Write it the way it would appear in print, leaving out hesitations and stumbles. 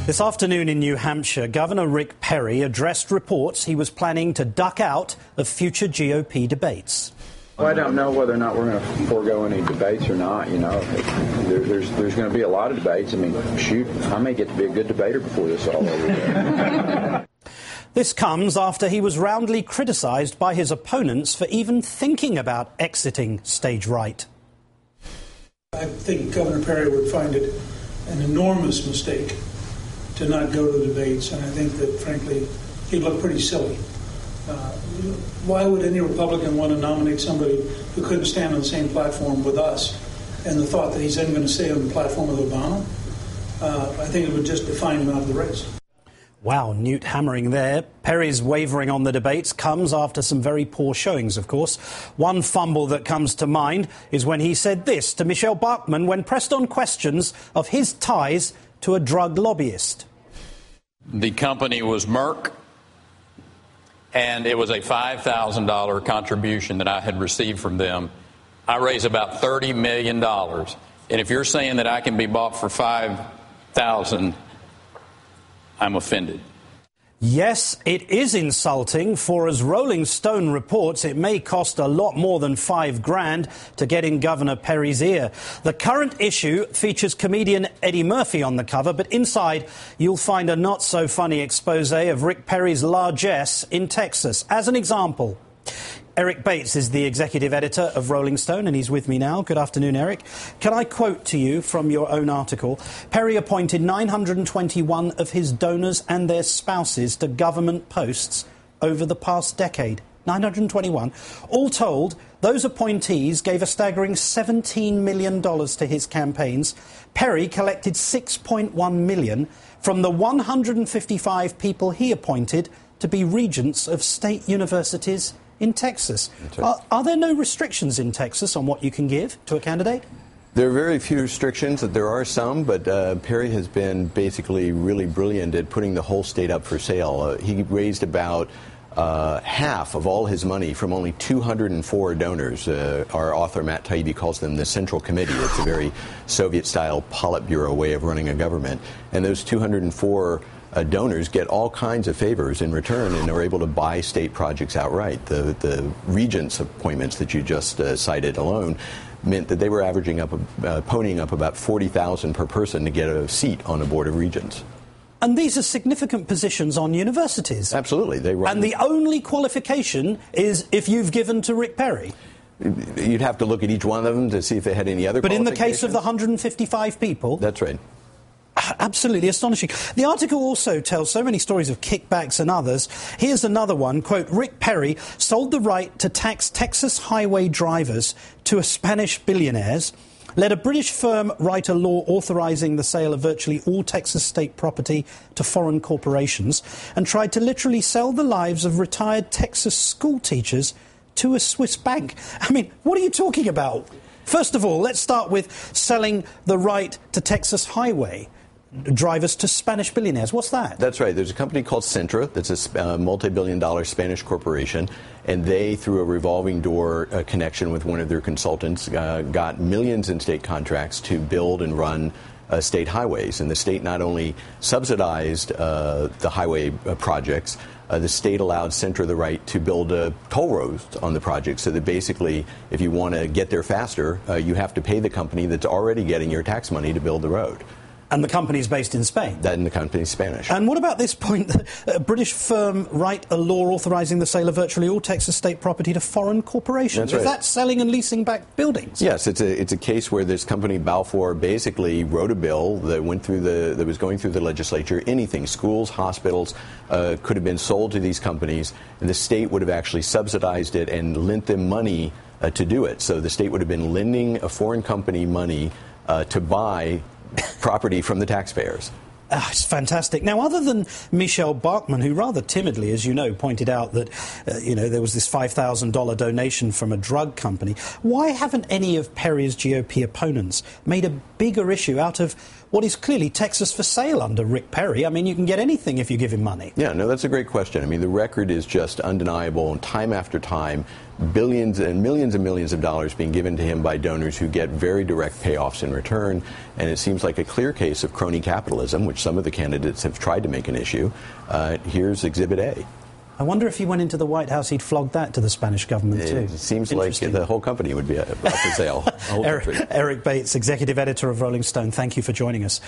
This afternoon in New Hampshire, Governor Rick Perry addressed reports he was planning to duck out of future GOP debates. Well, I don't know whether or not we're going to forego any debates or not. You know, there's going to be a lot of debates. I mean, shoot, I may get to be a good debater before this is all over. This comes after he was roundly criticised by his opponents for even thinking about exiting stage right. I think Governor Perry would find it an enormous mistake to not go to the debates, and I think that, frankly, he'd look pretty silly. Why would any Republican want to nominate somebody who couldn't stand on the same platform with us, and the thought that he's then going to stay on the platform with Obama? I think it would just define him out of the race. Wow, Newt hammering there. Perry's wavering on the debates comes after some very poor showings, of course. One fumble that comes to mind is when he said this to Michelle Bachmann when pressed on questions of his ties to a drug lobbyist. The company was Merck, and it was a $5,000 contribution that I had received from them. I raised about $30 million. And if you're saying that I can be bought for $5,000, I'm offended. Yes, it is insulting, for as Rolling Stone reports, it may cost a lot more than $5,000 to get in Governor Perry's ear. The current issue features comedian Eddie Murphy on the cover, but inside you'll find a not-so-funny expose of Rick Perry's largesse in Texas. As an example, Eric Bates is the executive editor of Rolling Stone, and he's with me now. Good afternoon, Eric. Can I quote to you from your own article? Perry appointed 921 of his donors and their spouses to government posts over the past decade. 921. All told, those appointees gave a staggering $17 million to his campaigns. Perry collected $6.1 million from the 155 people he appointed to be regents of state universities in Texas. Are there no restrictions in Texas on what you can give to a candidate? There are very few restrictions. There are some, but Perry has been basically really brilliant at putting the whole state up for sale. He raised about half of all his money from only 204 donors. Our author Matt Taibbi calls them the Central Committee. It's a very Soviet-style Politburo way of running a government. And those 204 donors get all kinds of favors in return and are able to buy state projects outright. The regents' appointments that you just cited alone meant that they were averaging up, ponying up about $40,000 per person to get a seat on a board of regents. And these are significant positions on universities. Absolutely. They run. And the only qualification is if you've given to Rick Perry. You'd have to look at each one of them to see if they had any other qualifications. But in the case of the 155 people... That's right. Absolutely astonishing. The article also tells so many stories of kickbacks and others. Here's another one. Quote, Rick Perry sold the right to tax Texas highway drivers to a Spanish billionaires, let a British firm write a law authorising the sale of virtually all Texas state property to foreign corporations, and tried to literally sell the lives of retired Texas school teachers to a Swiss bank. I mean, what are you talking about? First of all, let's start with selling the right to Texas highway drivers to Spanish billionaires. What's that? That's right. There's a company called Cintra that's a multi-billion-dollar Spanish corporation, and they, through a revolving door connection with one of their consultants, got millions in state contracts to build and run state highways. And the state not only subsidized the highway projects, the state allowed Cintra the right to build toll roads on the project, so that basically, if you want to get there faster, you have to pay the company that's already getting your tax money to build the road. And the company's based in Spain. And the company's Spanish. And what about this point that a British firm write a law authorising the sale of virtually all Texas state property to foreign corporations? That's right. Is that selling and leasing back buildings? Yes, it's a case where this company Balfour basically wrote a bill that went through that was going through the legislature. Anything, schools, hospitals, could have been sold to these companies, and the state would have actually subsidized it and lent them money to do it. So the state would have been lending a foreign company money to buy property from the taxpayers. It's fantastic. Now, other than Michelle Bachmann, who rather timidly, as you know, pointed out that, there was this $5,000 donation from a drug company, why haven't any of Perry's GOP opponents made a bigger issue out of what is clearly Texas for sale under Rick Perry. I mean, you can get anything if you give him money. Yeah, no, that's a great question. I mean, the record is just undeniable. Time after time, billions and millions of dollars being given to him by donors who get very direct payoffs in return. And it seems like a clear case of crony capitalism, which some of the candidates have tried to make an issue. Here's Exhibit A. I wonder if he went into the White House, he'd flog that to the Spanish government too. It seems like the whole company would be up for sale. Eric Bates, executive editor of Rolling Stone, thank you for joining us.